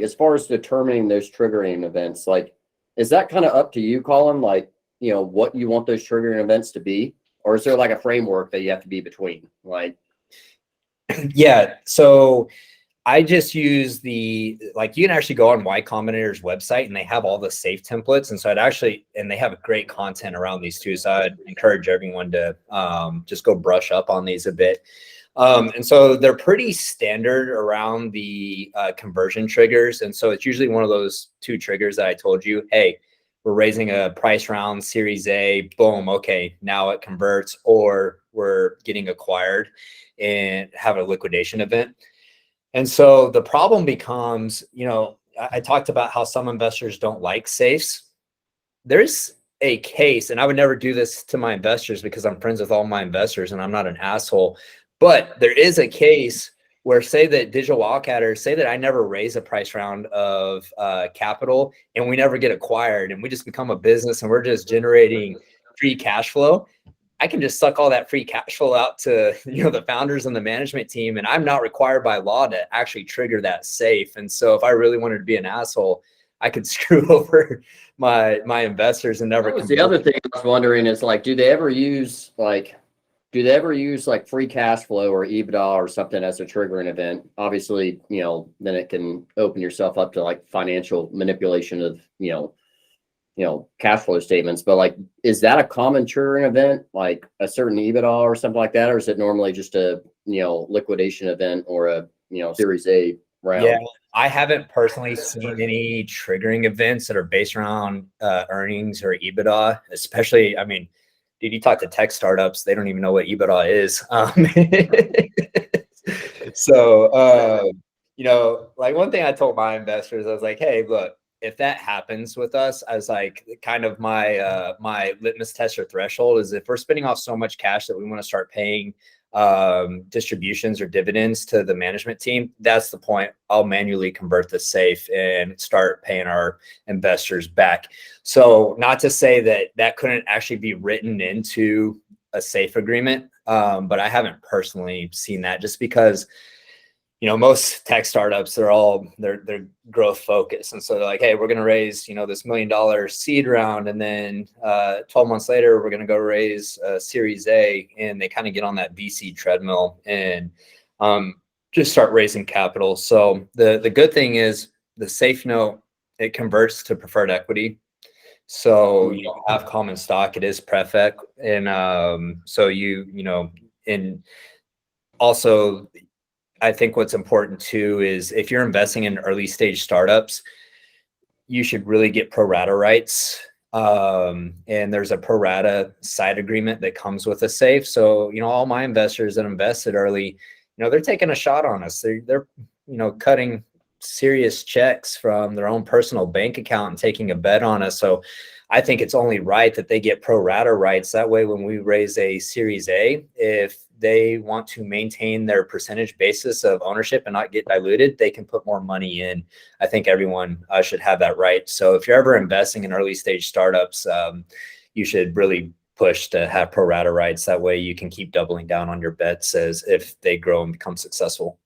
as far as determining those triggering events, like, is that kind of up to you, Colin? Like, what you want those triggering events to be? Or is there like a framework that you have to be between? Like, yeah. So I just use you can actually go on Y Combinator's website and they have all the safe templates. And so and they have great content around these too. So I'd encourage everyone to just go brush up on these a bit. And so they're pretty standard around the conversion triggers. And so it's usually one of those two triggers that I told you, hey, we're raising a price round, Series A, boom, okay, now it converts, or we're getting acquired and have a liquidation event. And so the problem becomes, I talked about how some investors don't like safes. There's a case, and I would never do this to my investors because I'm friends with all my investors and I'm not an asshole. But there is a case where say that Digital Wildcatters, say that I never raise a price round of capital and we never get acquired and we just become a business and we're just generating free cash flow. I can just suck all that free cash flow out to, the founders and the management team. And I'm not required by law to actually trigger that safe. And so if I really wanted to be an asshole, I could screw over my investors and never. That was the other thing I was wondering is like, do they ever use like free cash flow or EBITDA or something as a triggering event? Obviously, then it can open yourself up to like financial manipulation of, cash flow statements. But like, is that a common triggering event, like a certain EBITDA or something like that? Or is it normally just a, liquidation event or a, Series A round? Yeah, I haven't personally seen any triggering events that are based around earnings or EBITDA, especially, I mean, dude, you talk to tech startups, they don't even know what EBITDA is. So, like one thing I told my investors, I was like, hey, look, if that happens with us, I was like, kind of my litmus test or threshold is if we're spending off so much cash that we want to start paying distributions or dividends to the management team, that's the point. I'll manually convert the safe and start paying our investors back. So not to say that couldn't actually be written into a safe agreement, but I haven't personally seen that just because most tech startups, they're growth focused. And so they're like, hey, we're going to raise, this $1 million seed round. And then 12 months later, we're going to go raise a Series A. And they kind of get on that VC treadmill and just start raising capital. So the good thing is the safe note, it converts to preferred equity. So you don't have common stock, it is pref ec. And so and also, I think what's important too is if you're investing in early stage startups, you should really get pro rata rights. And there's a pro rata side agreement that comes with a safe. So, all my investors that invested early, they're taking a shot on us. They're cutting serious checks from their own personal bank account and taking a bet on us. So I think it's only right that they get pro rata rights. That way, when we raise a Series A, if they want to maintain their percentage basis of ownership and not get diluted, they can put more money in. I think everyone should have that right. So if you're ever investing in early stage startups, you should really push to have pro rata rights. That way you can keep doubling down on your bets as if they grow and become successful.